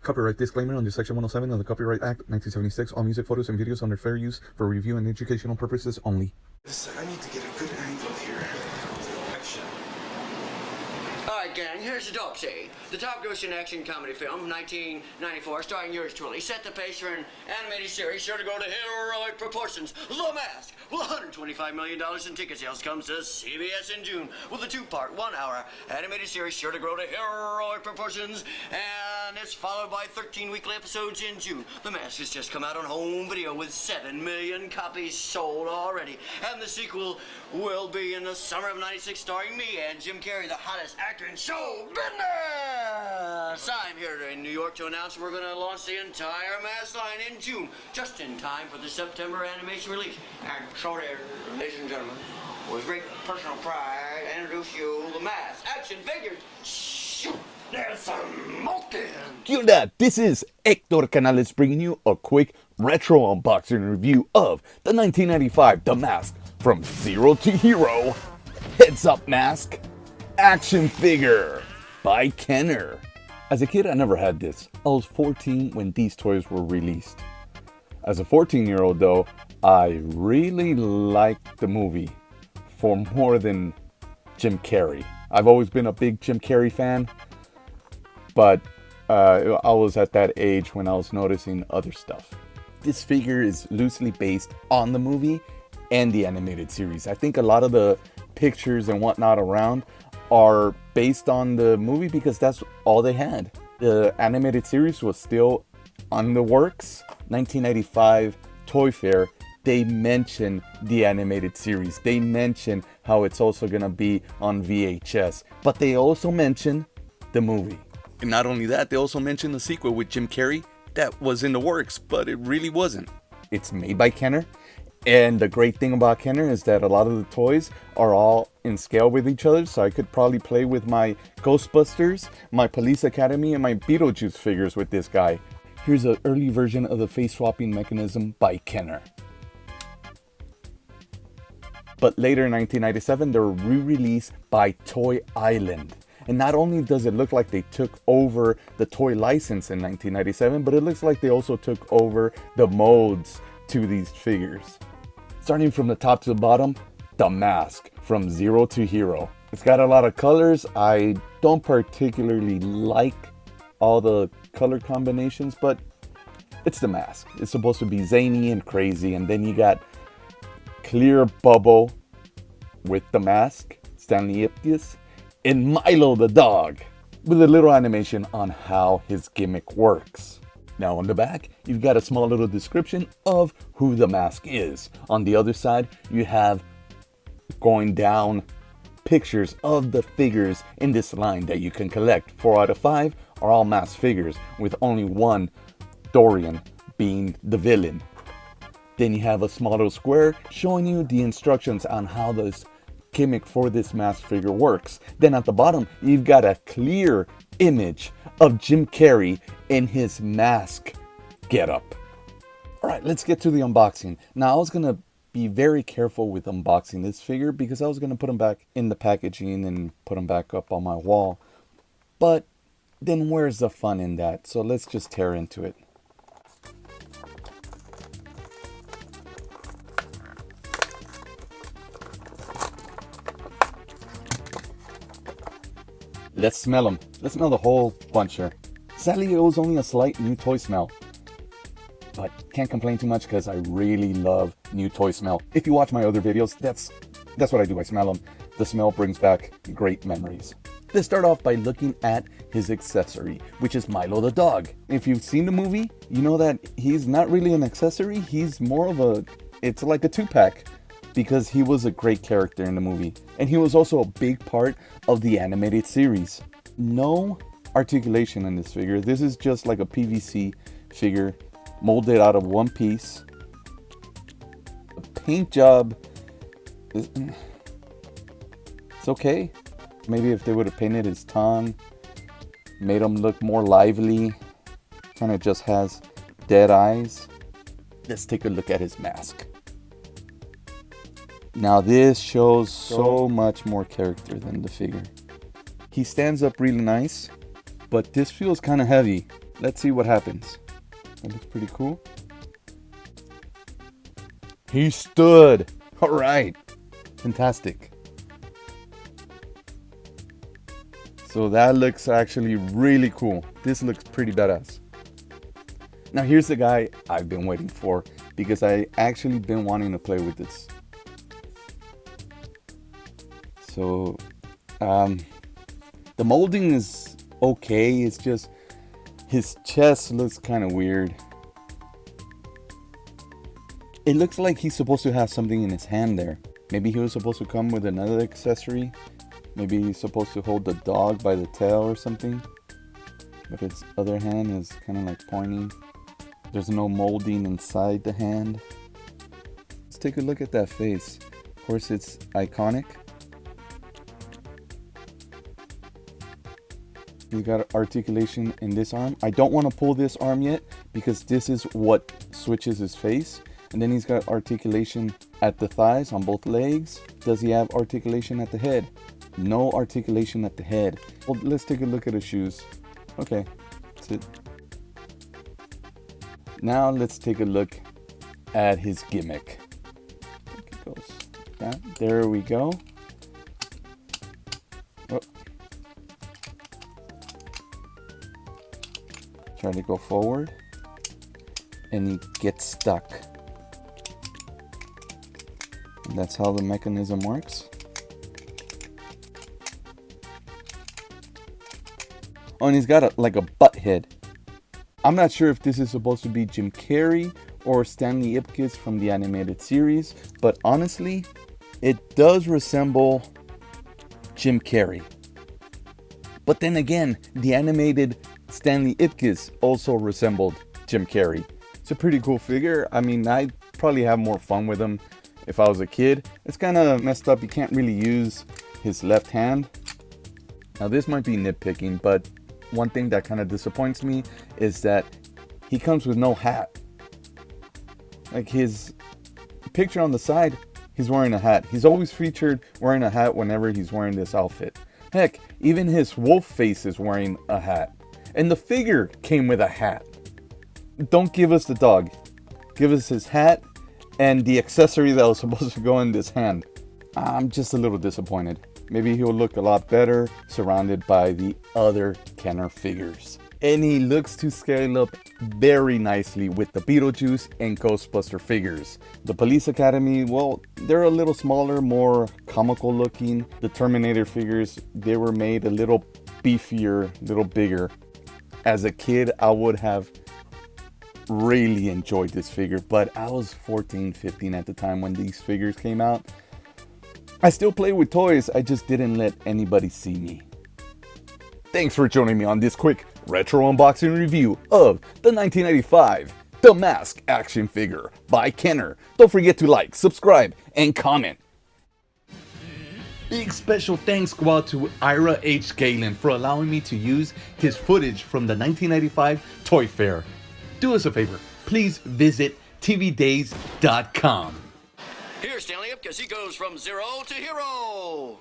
Copyright disclaimer under Section 107 of the Copyright Act, 1976. All music, photos, and videos under fair use for review and educational purposes only. I need to get a good angle here. Action. Alright, gang, here's the dope scene. The top-grossing action comedy film, 1994, starring yours truly, set the pace for an animated series sure to go to heroic proportions. The Mask, with $125 million in ticket sales, comes to CBS in June with a two-part, 1-hour animated series sure to grow to heroic proportions, and it's followed by 13 weekly episodes in June. The Mask has just come out on home video with 7 million copies sold already, and the sequel will be in the summer of '96, starring me and Jim Carrey, the hottest actor in show business. I'm here in New York to announce we're going to launch the entire Mask line in June, just in time for the September animation release. And so there, ladies and gentlemen, with great personal pride, I introduce you the Mask action figures. Shoot, there's some smoking. ¿Qué onda? This is Hector Canales bringing you a quick retro unboxing review of the 1995 The Mask from Zero to Hero Heads Up Mask action figure by Kenner. As a kid, I never had this. I was 14 when these toys were released. As a 14-year-old though, I really liked the movie for more than Jim Carrey. I've always been a big Jim Carrey fan, but I was at that age when I was noticing other stuff. This figure is loosely based on the movie and the animated series. I think a lot of the pictures and whatnot around are based on the movie because that's all they had. The animated series was still on the works. 1995 Toy Fair, they mention the animated series. They mention how it's also gonna be on VHS, but they also mention the movie. And not only that, they also mention the sequel with Jim Carrey that was in the works, but it really wasn't. It's made by Kenner. And the great thing about Kenner is that a lot of the toys are all in scale with each other, so I could probably play with my Ghostbusters, my Police Academy, and my Beetlejuice figures with this guy. Here's an early version of the face swapping mechanism by Kenner. But later in 1997, they were re-released by Toy Island. And not only does it look like they took over the toy license in 1997, but it looks like they also took over the molds to these figures. Starting from the top to the bottom, The Mask from Zero to Hero. It's got a lot of colors. I don't particularly like all the color combinations, but it's The Mask. It's supposed to be zany and crazy, and then you got Clear Bubble with The Mask, Stanley Ipkiss, and Milo the dog, with a little animation on how his gimmick works. Now on the back, you've got a small little description of who the Mask is. On the other side, you have going down pictures of the figures in this line that you can collect. 4 out of 5 are all Mask figures, with only one, Dorian, being the villain. Then you have a small little square showing you the instructions on how this gimmick for this Mask figure works. Then at the bottom, you've got a clear image of Jim Carrey in his mask getup. Alright, let's get to the unboxing. Now I was going to be very careful with unboxing this figure because I was going to put him back in the packaging and put him back up on my wall. But then where's the fun in that? So let's just tear into it. Let's smell them. Let's smell the whole bunch here. Sadly, it was only a slight new toy smell. But can't complain too much because I really love new toy smell. If you watch my other videos, that's what I do. I smell them. The smell brings back great memories. Let's start off by looking at his accessory, which is Milo the dog. If you've seen the movie, you know that he's not really an accessory. He's more of it's like a 2-pack. Because he was a great character in the movie. And he was also a big part of the animated series. No articulation in this figure. This is just like a PVC figure molded out of one piece. The paint job is... it's okay. Maybe if they would have painted his tongue, made him look more lively. Kind of just has dead eyes. Let's take a look at his mask. Now this shows so much more character than the figure. He stands up really nice, but this feels kind of heavy. let's see what happens. That looks pretty cool. He stood. All right. Fantastic. So that looks actually really cool. This looks pretty badass. Now here's the guy I've been waiting for, because I actually been wanting to play with this. So the molding is okay. It's just his chest looks kind of weird. It looks like he's supposed to have something in his hand there. Maybe he was supposed to come with another accessory. Maybe he's supposed to hold the dog by the tail or something. But his other hand is kind of like pointing. There's no molding inside the hand. Let's take a look at that face. Of course, it's iconic. You got articulation in this arm. I don't want to pull this arm yet because this is what switches his face. And then he's got articulation at the thighs on both legs. Does he have articulation at the head? No articulation at the head. Well, let's take a look at his shoes. Okay, that's it. Now let's take a look at his gimmick. I think it goes like that. There we go. Oh. Try to go forward, and he gets stuck. And that's how the mechanism works. Oh, and he's got like a butt head. I'm not sure if this is supposed to be Jim Carrey or Stanley Ipkiss from the animated series, but honestly, it does resemble Jim Carrey. But then again, the animated Stanley Ipkiss also resembled Jim Carrey. It's a pretty cool figure. I mean, I'd probably have more fun with him if I was a kid. It's kind of messed up. You can't really use his left hand. Now, this might be nitpicking, but one thing that kind of disappoints me is that he comes with no hat. Like his picture on the side, he's wearing a hat. He's always featured wearing a hat whenever he's wearing this outfit. Heck, even his wolf face is wearing a hat. And the figure came with a hat. Don't give us the dog. Give us his hat and the accessory that was supposed to go in this hand. I'm just a little disappointed. Maybe he'll look a lot better surrounded by the other Kenner figures. And he looks to scale up very nicely with the Beetlejuice and Ghostbuster figures. The Police Academy, well, they're a little smaller, more comical looking. The Terminator figures, they were made a little beefier, a little bigger. As a kid, I would have really enjoyed this figure, but I was 14, 15 at the time when these figures came out. I still play with toys, I just didn't let anybody see me. Thanks for joining me on this quick retro unboxing review of the 1995 The Mask action figure by Kenner. Don't forget to like, subscribe, and comment. Big special thanks go out to Ira H. Galen for allowing me to use his footage from the 1995 Toy Fair. Do us a favor, please visit tvdays.com. Here's Stanley Ipkiss. He goes from 0 to hero.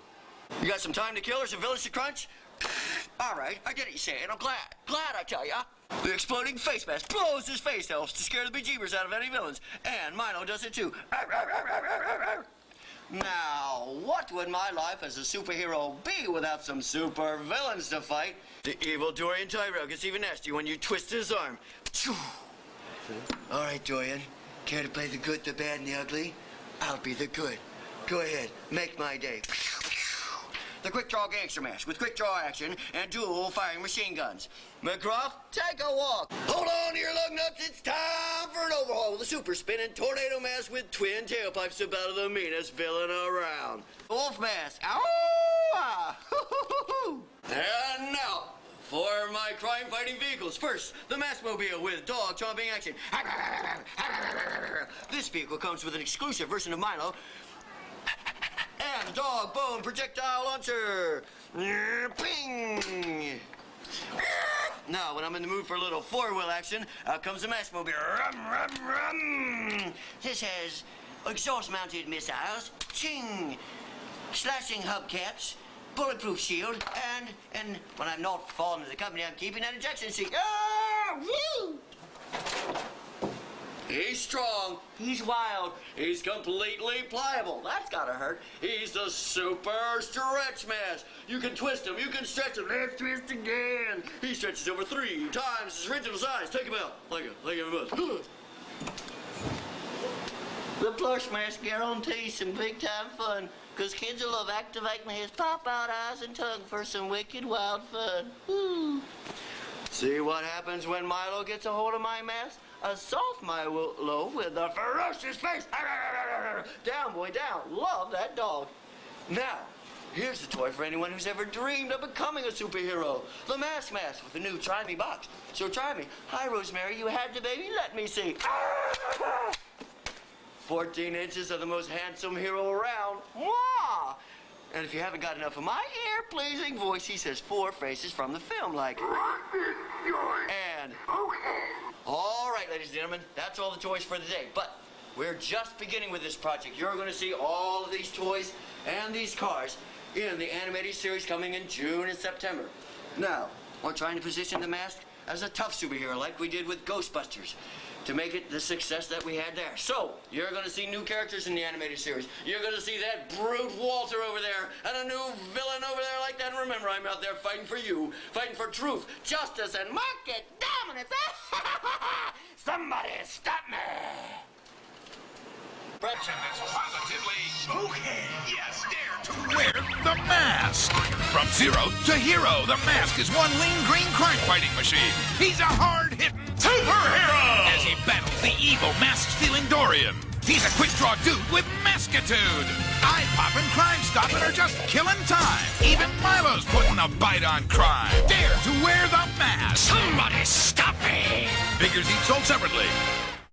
You got some time to kill or some villains to crunch? All right, I get what you're saying. I'm glad. Glad, I tell ya. The exploding face mask blows his face helps to scare the bejeebers out of any villains. And Milo does it too. Now, what would my life as a superhero be without some super villains to fight? The evil Dorian Tyrell gets even nastier when you twist his arm. All right, Dorian. Care to play the good, the bad, and the ugly? I'll be the good. Go ahead, make my day. The quick draw gangster mask with quick draw action and dual firing machine guns. McGruff, take a walk. Hold on to your lug nuts, it's time for an overhaul with a super spinning tornado mask with twin tailpipes to battle the meanest villain around. Wolf mask, ow! And now, for my crime-fighting vehicles. First, the Maskmobile with dog chomping action. This vehicle comes with an exclusive version of Milo and dog bone projectile launcher. Ping! Now, when I'm in the mood for a little four-wheel action, out comes the Maskmobile. This has exhaust-mounted missiles, ching, slashing hubcaps, bulletproof shield, and when I'm not falling to the company I'm keeping, an ejection seat. Woo! He's strong, he's wild, he's completely pliable. That's gotta hurt. He's the super stretch mask. You can twist him, you can stretch him. Let's twist again. He stretches over 3 times his original size. Take him out, like a bus. The plush mask guarantees some big time fun, because kids will love activating his pop-out eyes and tongue for some wicked wild fun. Woo. See what happens when Milo gets a hold of my mask? A soft Milo with a ferocious face. Down, boy, down. Love that dog. Now, here's the toy for anyone who's ever dreamed of becoming a superhero. The Mask with a new Try Me box. So try me. Hi, Rosemary, you had the baby? Let me see. 14 inches of the most handsome hero around. Mwah! And if you haven't got enough of my ear-pleasing voice, he says 4 phrases from the film, like... And... All right, ladies and gentlemen, that's all the toys for the day. But we're just beginning with this project. You're going to see all of these toys and these cars in the animated series coming in June and September. Now, we're trying to position the Mask as a tough superhero like we did with Ghostbusters to make it the success that we had there. So, you're going to see new characters in the animated series. You're going to see that brute Walter over there and a new villain over there like that. And remember, I'm out there fighting for you, fighting for truth, justice, and market dominance. Somebody stop me! Action is positively spooky. Yes, dare to wear the mask. From zero to hero, the Mask is one lean green crime fighting machine. He's a hard-hitting superhero as he battles the evil mask-stealing Dorian. He's a quick-draw dude with maskitude. Eye-popping, crime-stopping, or just killing time. Even Milo's putting a bite on crime. Dare to wear the mask. Somebody stop me! Figures each sold separately.